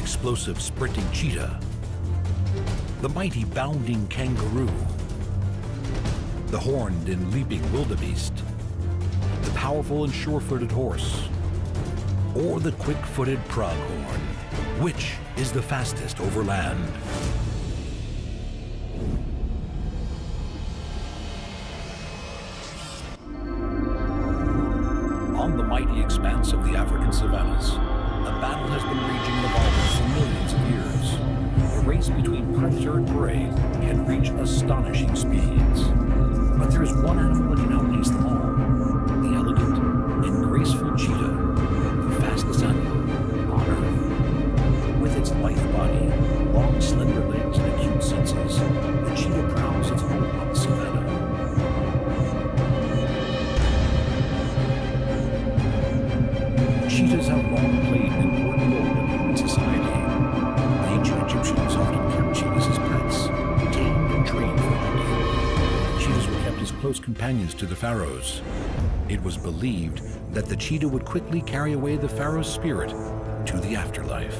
explosive sprinting cheetah, the mighty bounding kangaroo, the horned and leaping wildebeest, the powerful and sure-footed horse, or the quick-footed pronghorn? Which is the fastest over land? On the mighty expanse of the African savannas, a battle has been raging in the waters for millions of years. The race between predator and prey can reach astonishing speeds. But there is one animal that can outpace them all: the elegant and graceful cheetah, the fastest animal on Earth. With its lithe body, long slender legs, and acute senses, the cheetah prowls its home on the savanna. Cheetahs have long played an important role in human society. The ancient Egyptians often kept cheetahs as pets, tamed and trained for hunting. Cheetahs were kept as close companions to the pharaohs. It was believed that the cheetah would quickly carry away the pharaoh's spirit to the afterlife.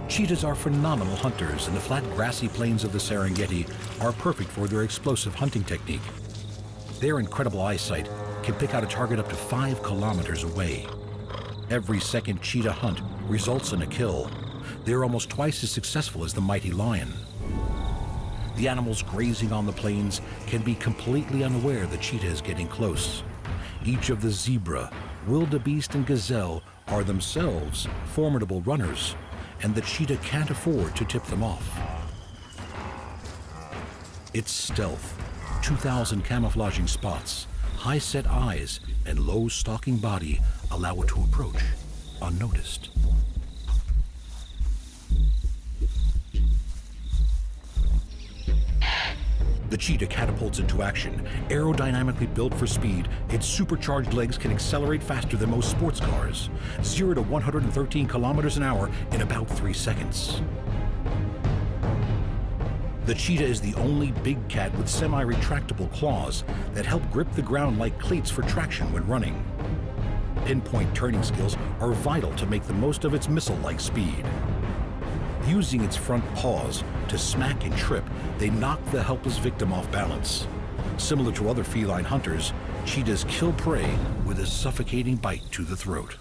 Cheetahs are phenomenal hunters, and the flat grassy plains of the Serengeti are perfect for their explosive hunting technique. Their incredible eyesight can pick out a target up to 5 kilometers away. Every second cheetah hunt results in a kill. They're almost twice as successful as the mighty lion. The animals grazing on the plains can be completely unaware the cheetah is getting close. Each of the zebra, wildebeest, and gazelle are themselves formidable runners, and the cheetah can't afford to tip them off. Its stealth, 2,000 camouflaging spots, high-set eyes, and low stalking body allow it to approach unnoticed. The cheetah catapults into action. Aerodynamically built for speed, its supercharged legs can accelerate faster than most sports cars. 0 to 113 kilometers an hour in about 3 seconds. The cheetah is the only big cat with semi-retractable claws that help grip the ground like cleats for traction when running. Pinpoint turning skills are vital to make the most of its missile-like speed. Using its front paws to smack and trip, they knock the helpless victim off balance. Similar to other feline hunters, cheetahs kill prey with a suffocating bite to the throat.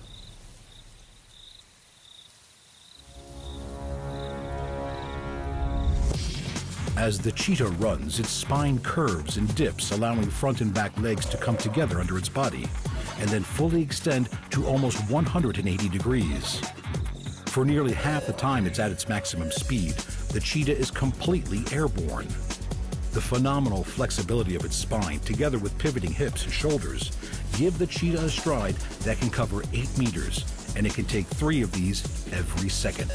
As the cheetah runs, its spine curves and dips, allowing front and back legs to come together under its body, and then fully extend to almost 180 degrees. For nearly half the time it's at its maximum speed, the cheetah is completely airborne. The phenomenal flexibility of its spine, together with pivoting hips and shoulders, give the cheetah a stride that can cover 8 meters, and it can take 3 of these every second.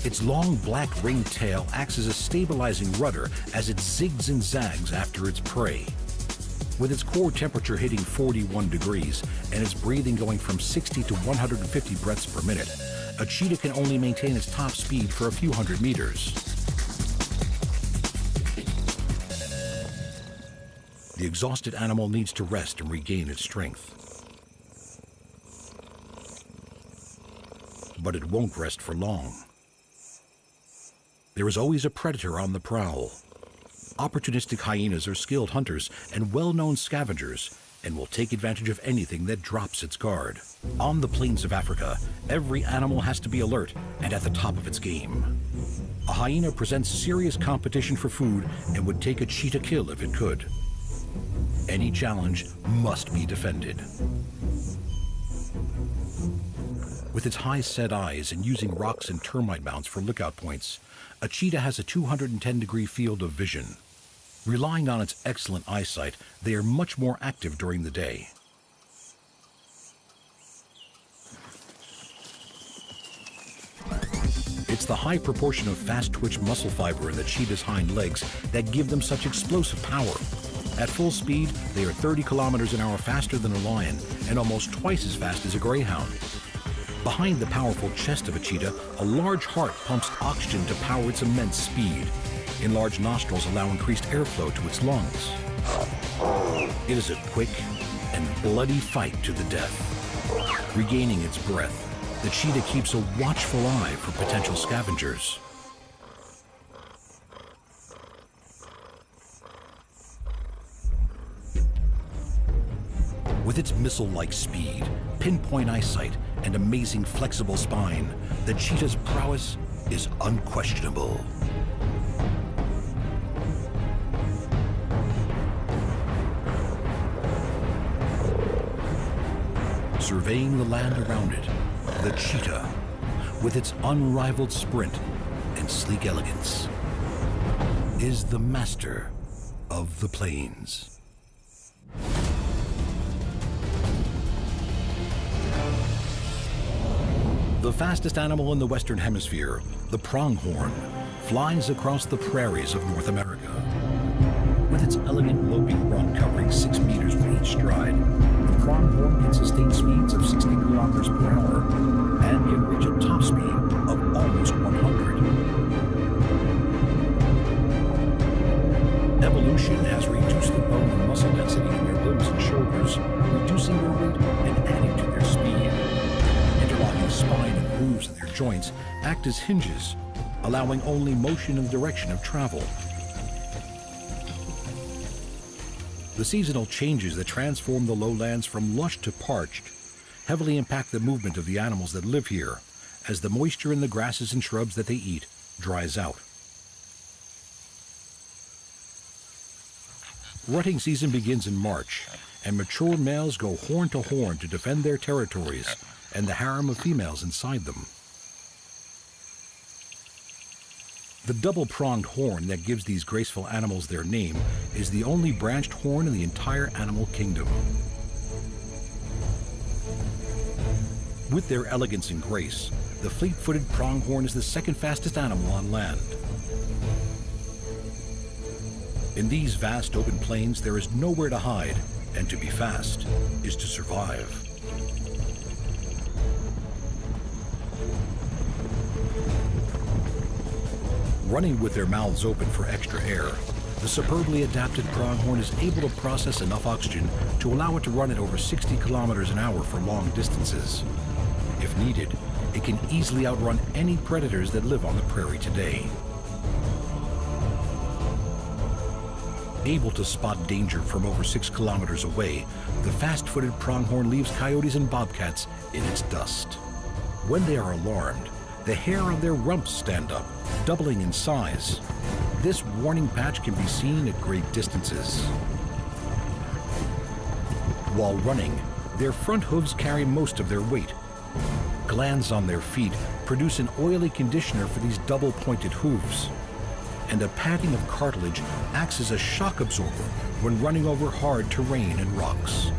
Its long black ringed tail acts as a stabilizing rudder as it zigs and zags after its prey. With its core temperature hitting 41 degrees and its breathing going from 60 to 150 breaths per minute, a cheetah can only maintain its top speed for a few hundred meters. The exhausted animal needs to rest and regain its strength. But it won't rest for long. There is always a predator on the prowl. Opportunistic hyenas are skilled hunters and well-known scavengers, and will take advantage of anything that drops its guard. On the plains of Africa, every animal has to be alert and at the top of its game. A hyena presents serious competition for food and would take a cheetah kill if it could. Any challenge must be defended. With its high-set eyes and using rocks and termite mounds for lookout points, a cheetah has a 210-degree field of vision. Relying on its excellent eyesight, they are much more active during the day. It's the high proportion of fast-twitch muscle fiber in the cheetah's hind legs that give them such explosive power. At full speed, they are 30 kilometers an hour faster than a lion and almost twice as fast as a greyhound. Behind the powerful chest of a cheetah, a large heart pumps oxygen to power its immense speed. Enlarged nostrils allow increased airflow to its lungs. It is a quick, and bloody fight to the death. Regaining its breath, the cheetah keeps a watchful eye for potential scavengers. With its missile-like speed, pinpoint eyesight, and amazing flexible spine, the cheetah's prowess is unquestionable. Surveying the land around it, the cheetah, with its unrivaled sprint and sleek elegance, is the master of the plains. The fastest animal in the Western Hemisphere, the pronghorn, flies across the prairies of North America. With its elegant loping run covering 6 meters with each stride, the pronghorn can sustain speeds of 60 kilometers per hour and can reach a top speed of almost 100. Evolution has reduced the bone and muscle density in their limbs and shoulders, reducing their weight and adding to their speed. Interlocking spine and grooves in their joints act as hinges, allowing only motion in the direction of travel. The seasonal changes that transform the lowlands from lush to parched heavily impact the movement of the animals that live here, as the moisture in the grasses and shrubs that they eat dries out. Rutting season begins in March, and mature males go horn to horn to defend their territories and the harem of females inside them. The double-pronged horn that gives these graceful animals their name is the only branched horn in the entire animal kingdom. With their elegance and grace, the fleet-footed pronghorn is the second fastest animal on land. In these vast open plains, there is nowhere to hide, and to be fast is to survive. Running with their mouths open for extra air, the superbly adapted pronghorn is able to process enough oxygen to allow it to run at over 60 kilometers an hour for long distances. If needed, it can easily outrun any predators that live on the prairie today. Able to spot danger from over 6 kilometers away, the fast-footed pronghorn leaves coyotes and bobcats in its dust. When they are alarmed, the hair on their rumps stand up, doubling in size. This warning patch can be seen at great distances. While running, their front hooves carry most of their weight. Glands on their feet produce an oily conditioner for these double-pointed hooves. And a padding of cartilage acts as a shock absorber when running over hard terrain and rocks.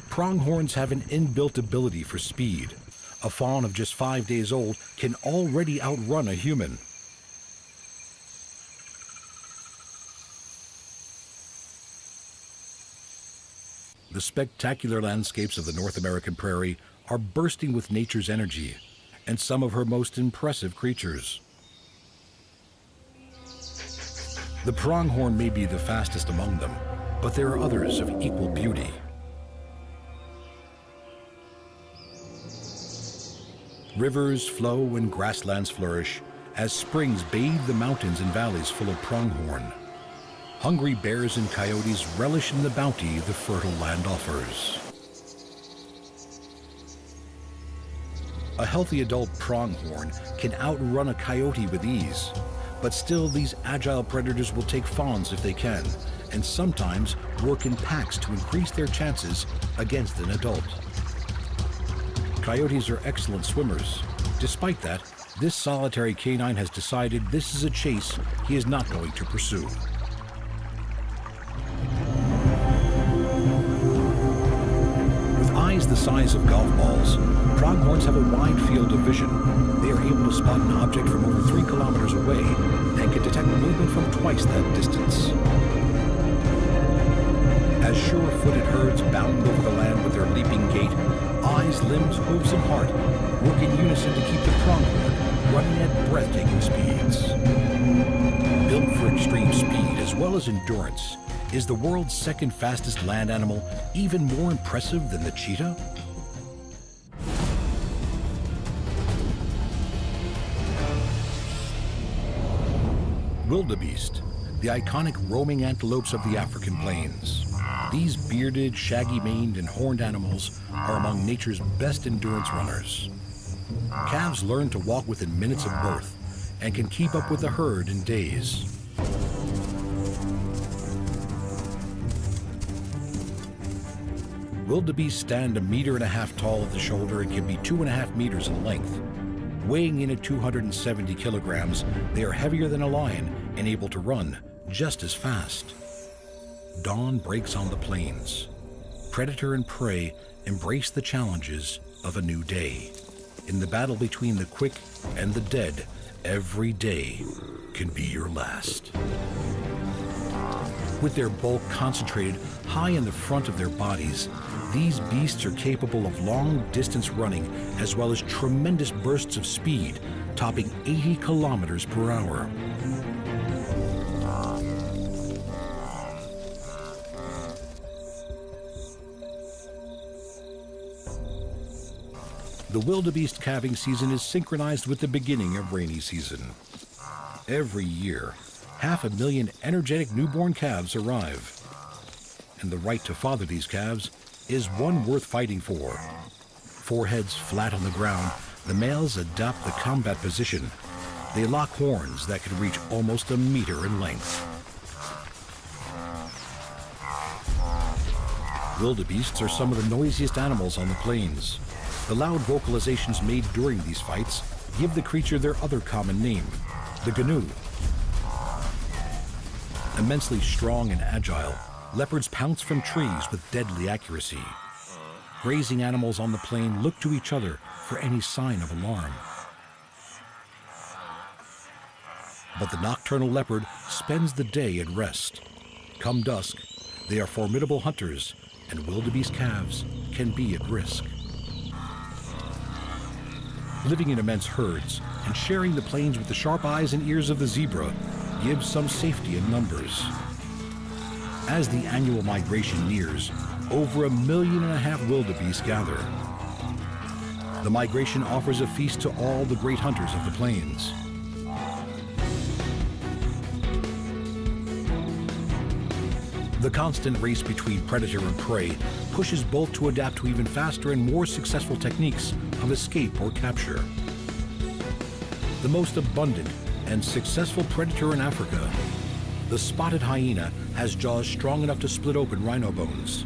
Pronghorns have an inbuilt ability for speed. A fawn of just 5 days old can already outrun a human. The spectacular landscapes of the North American prairie are bursting with nature's energy and some of her most impressive creatures. The pronghorn may be the fastest among them, but there are others of equal beauty. Rivers flow and grasslands flourish as springs bathe the mountains and valleys full of pronghorn. Hungry bears and coyotes relish in the bounty the fertile land offers. A healthy adult pronghorn can outrun a coyote with ease, but still these agile predators will take fawns if they can, and sometimes work in packs to increase their chances against an adult. Coyotes are excellent swimmers. Despite that, this solitary canine has decided this is a chase he is not going to pursue. With eyes the size of golf balls, pronghorns have a wide field of vision. They are able to spot an object from over 3 kilometers away and can detect movement from twice that distance. As sure-footed herds bound over the land with their leaping gait, eyes, limbs, hooves, and heart work in unison to keep the pronghorn running at breathtaking speeds. Built for extreme well as endurance, is the world's second fastest land animal even more impressive than the cheetah? Wildebeest, the iconic roaming antelopes of the African plains. These bearded, shaggy-maned, and horned animals are among nature's best endurance runners. Calves learn to walk within minutes of birth and can keep up with the herd in days. Wildebeest stand 1.5 meters tall at the shoulder and can be 2.5 meters in length. Weighing in at 270 kilograms, they are heavier than a lion and able to run just as fast. Dawn breaks on the plains. Predator and prey embrace the challenges of a new day. In the battle between the quick and the dead, every day can be your last. With their bulk concentrated high in the front of their bodies, these beasts are capable of long-distance running as well as tremendous bursts of speed, topping 80 kilometers per hour. The wildebeest calving season is synchronized with the beginning of rainy season. Every year, 500,000 energetic newborn calves arrive. And the right to father these calves is one worth fighting for. Foreheads flat on the ground, the males adopt the combat position. They lock horns that can reach almost 1 meter in length. Wildebeests are some of the noisiest animals on the plains. The loud vocalizations made during these fights give the creature their other common name, the gnu. Immensely strong and agile, leopards pounce from trees with deadly accuracy. Grazing animals on the plain look to each other for any sign of alarm. But the nocturnal leopard spends the day at rest. Come dusk, they are formidable hunters, and wildebeest calves can be at risk. Living in immense herds and sharing the plains with the sharp eyes and ears of the zebra gives some safety in numbers. As the annual migration nears, over 1.5 million wildebeest gather. The migration offers a feast to all the great hunters of the plains. The constant race between predator and prey pushes both to adapt to even faster and more successful techniques of escape or capture. The most abundant and successful predator in Africa, the spotted hyena, has jaws strong enough to split open rhino bones.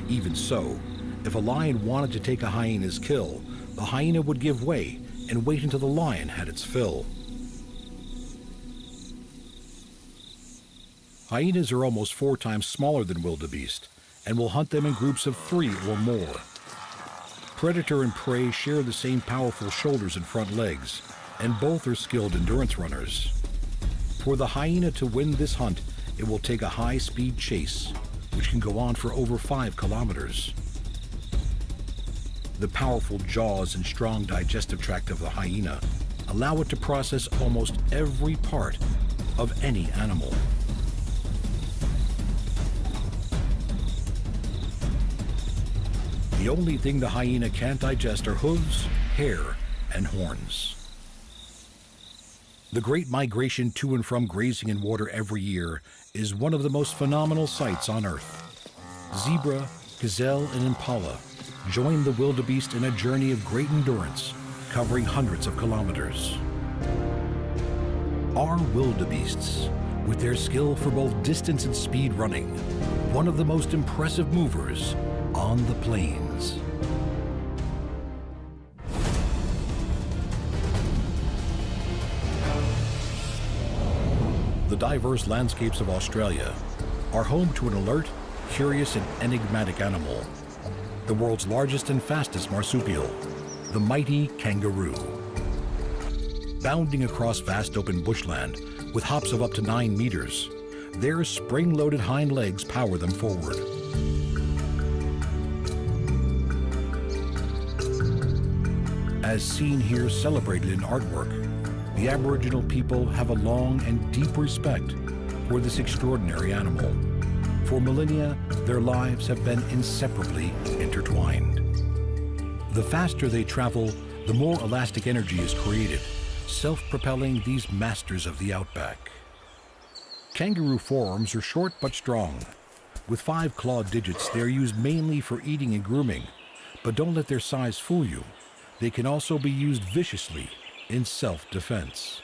Even so, if a lion wanted to take a hyena's kill, the hyena would give way and wait until the lion had its fill. Hyenas are almost 4 times smaller than wildebeest and will hunt them in groups of 3 or more. Predator and prey share the same powerful shoulders and front legs, and both are skilled endurance runners. For the hyena to win this hunt, it will take a high-speed chase, which can go on for over 5 kilometers. The powerful jaws and strong digestive tract of the hyena allow it to process almost every part of any animal. The only thing the hyena can't digest are hooves, hair, and horns. The great migration to and from grazing and water every year is one of the most phenomenal sights on Earth. Zebra, gazelle, and impala join the wildebeest in a journey of great endurance, covering hundreds of kilometers. Are wildebeests, with their skill for both distance and speed running, one of the most impressive movers on the plains. The diverse landscapes of Australia are home to an alert, curious, and enigmatic animal, the world's largest and fastest marsupial, the mighty kangaroo. Bounding across vast open bushland with hops of up to 9 meters, their spring-loaded hind legs power them forward. As seen here celebrated in artwork, the Aboriginal people have a long and deep respect for this extraordinary animal. For millennia, their lives have been inseparably intertwined. The faster they travel, the more elastic energy is created, self-propelling these masters of the outback. Kangaroo forearms are short but strong. With 5 clawed digits, they are used mainly for eating and grooming, but don't let their size fool you. They can also be used viciously in self-defense.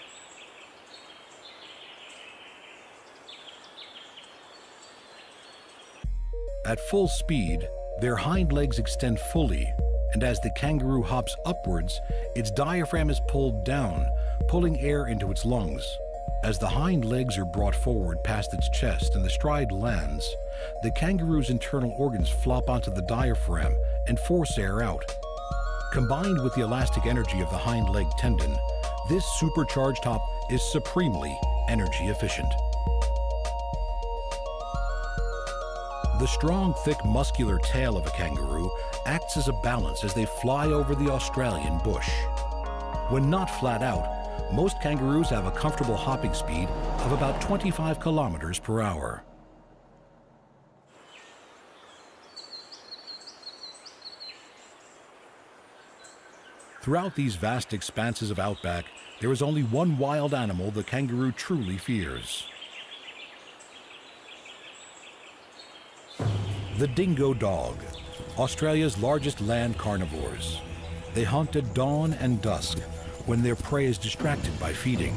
At full speed, their hind legs extend fully, and as the kangaroo hops upwards, its diaphragm is pulled down, pulling air into its lungs. As the hind legs are brought forward past its chest and the stride lands, the kangaroo's internal organs flop onto the diaphragm and force air out. Combined with the elastic energy of the hind leg tendon, this supercharged hop is supremely energy efficient. The strong, thick, muscular tail of a kangaroo acts as a balance as they fly over the Australian bush. When not flat out, most kangaroos have a comfortable hopping speed of about 25 kilometers per hour. Throughout these vast expanses of outback, there is only one wild animal the kangaroo truly fears. The dingo dog, Australia's largest land carnivores. They hunt at dawn and dusk, when their prey is distracted by feeding.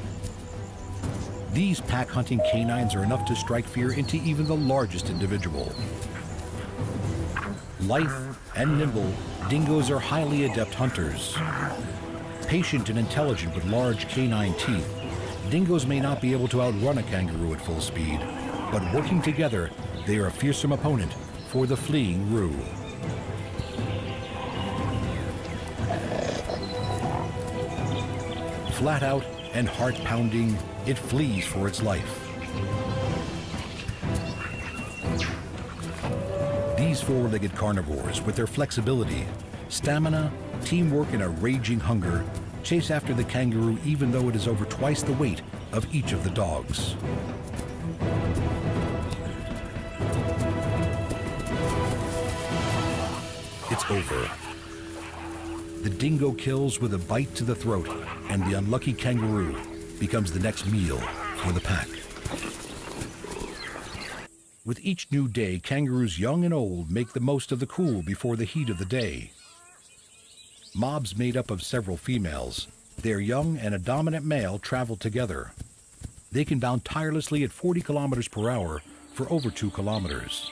These pack-hunting canines are enough to strike fear into even the largest individual. Lithe and nimble, dingoes are highly adept hunters. Patient and intelligent with large canine teeth, dingoes may not be able to outrun a kangaroo at full speed, but working together, they are a fearsome opponent for the fleeing roo. Flat out and heart-pounding, it flees for its life. These four-legged carnivores, with their flexibility, stamina, teamwork, and a raging hunger, chase after the kangaroo even though it is over twice the weight of each of the dogs. It's over. The dingo kills with a bite to the throat, and the unlucky kangaroo becomes the next meal for the pack. With each new day, kangaroos young and old make the most of the cool before the heat of the day. Mobs made up of several females, their young and a dominant male travel together. They can bound tirelessly at 40 kilometers per hour for over 2 kilometers.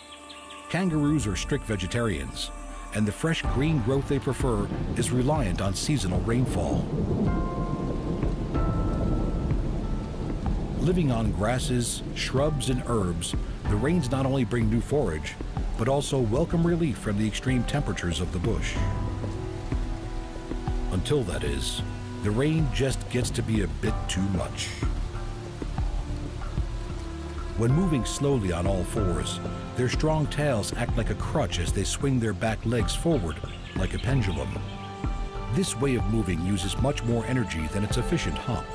Kangaroos are strict vegetarians, and the fresh green growth they prefer is reliant on seasonal rainfall. Living on grasses, shrubs, and herbs, the rains not only bring new forage, but also welcome relief from the extreme temperatures of the bush. Until that is, the rain just gets to be a bit too much. When moving slowly on all fours, their strong tails act like a crutch as they swing their back legs forward like a pendulum. This way of moving uses much more energy than its efficient hop.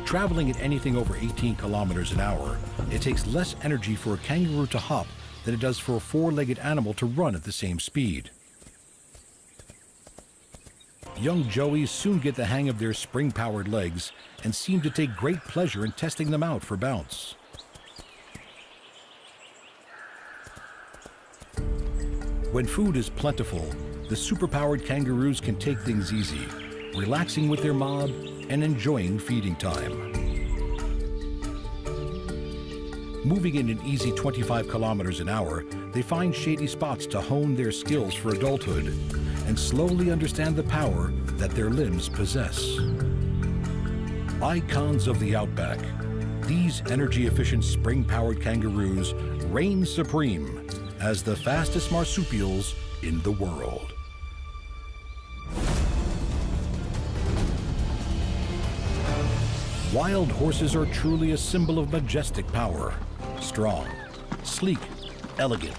Traveling at anything over 18 kilometers an hour, it takes less energy for a kangaroo to hop than it does for a four-legged animal to run at the same speed. Young joeys soon get the hang of their spring-powered legs and seem to take great pleasure in testing them out for bounce. When food is plentiful, the super-powered kangaroos can take things easy, relaxing with their mob and enjoying feeding time. Moving at an easy 25 kilometers an hour, they find shady spots to hone their skills for adulthood and slowly understand the power that their limbs possess. Icons of the outback, these energy-efficient spring-powered kangaroos reign supreme as the fastest marsupials in the world. Wild horses are truly a symbol of majestic power. Strong, sleek, elegant,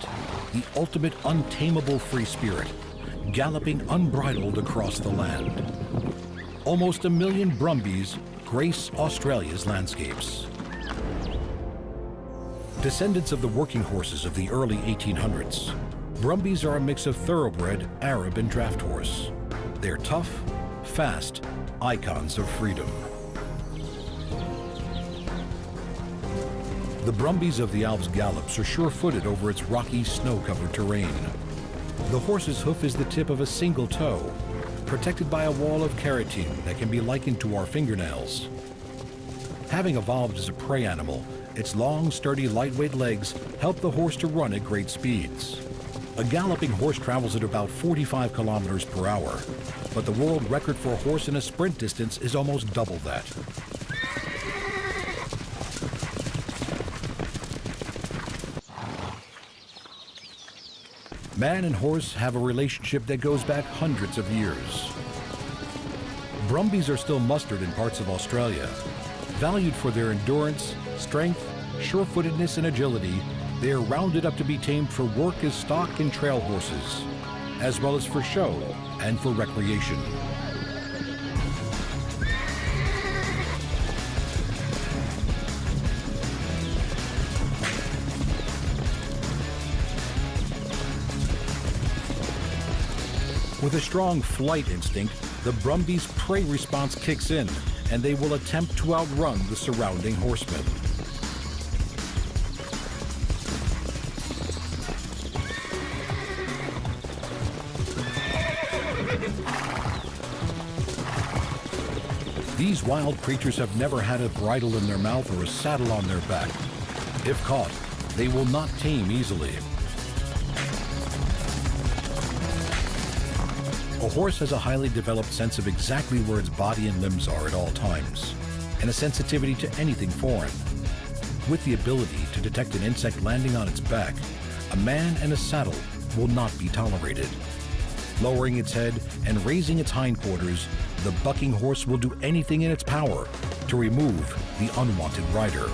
the ultimate untamable free spirit, galloping unbridled across the land. Almost 1 million brumbies grace Australia's landscapes. Descendants of the working horses of the early 1800s, Brumbies are a mix of thoroughbred, Arab, and draft horse. They're tough, fast, icons of freedom. The Brumbies of the Alps gallops are sure-footed over its rocky, snow-covered terrain. The horse's hoof is the tip of a single toe, protected by a wall of keratin that can be likened to our fingernails. Having evolved as a prey animal, its long, sturdy, lightweight legs help the horse to run at great speeds. A galloping horse travels at about 45 kilometers per hour, but the world record for a horse in a sprint distance is almost double that. Man and horse have a relationship that goes back hundreds of years. Brumbies are still mustered in parts of Australia. Valued for their endurance, strength, sure-footedness, and agility, they are rounded up to be tamed for work as stock and trail horses, as well as for show and for recreation. With a strong flight instinct, the Brumbies' prey response kicks in, and they will attempt to outrun the surrounding horsemen. These wild creatures have never had a bridle in their mouth or a saddle on their back. If caught, they will not tame easily. A horse has a highly developed sense of exactly where its body and limbs are at all times, and a sensitivity to anything foreign. With the ability to detect an insect landing on its back, a man in a saddle will not be tolerated. Lowering its head and raising its hindquarters, the bucking horse will do anything in its power to remove the unwanted rider.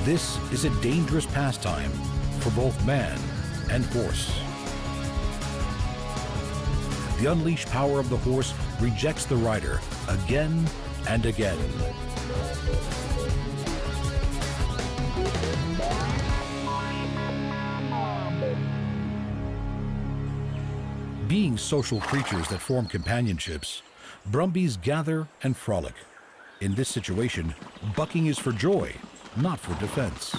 This is a dangerous pastime for both man and horse. The unleashed power of the horse rejects the rider again and again. Being social creatures that form companionships, Brumbies gather and frolic. In this situation, bucking is for joy, not for defense.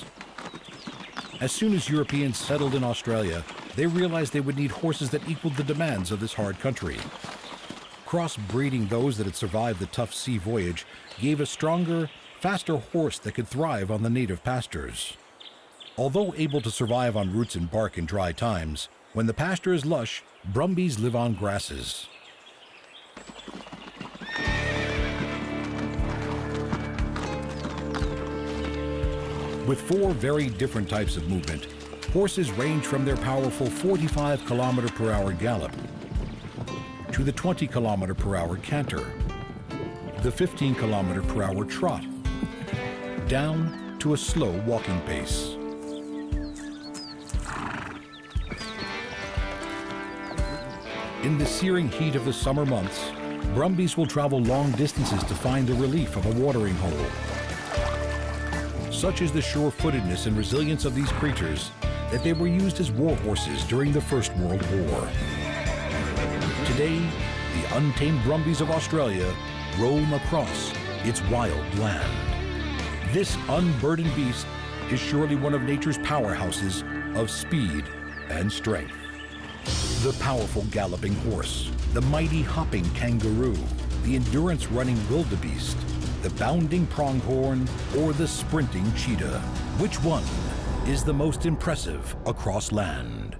As soon as Europeans settled in Australia, they realized they would need horses that equaled the demands of this hard country. Cross-breeding those that had survived the tough sea voyage gave a stronger, faster horse that could thrive on the native pastures. Although able to survive on roots and bark in dry times, when the pasture is lush, Brumbies live on grasses. With four very different types of movement, horses range from their powerful 45 km/h gallop to the 20 km/h canter, the 15 km/h trot, down to a slow walking pace. In the searing heat of the summer months, Brumbies will travel long distances to find the relief of a watering hole. Such is the sure-footedness and resilience of these creatures that they were used as war horses during the First World War. Today, the untamed Brumbies of Australia roam across its wild land. This unburdened beast is surely one of nature's powerhouses of speed and strength. The powerful galloping horse, the mighty hopping kangaroo, the endurance-running wildebeest, the bounding pronghorn, or the sprinting cheetah. Which one is the most impressive across land?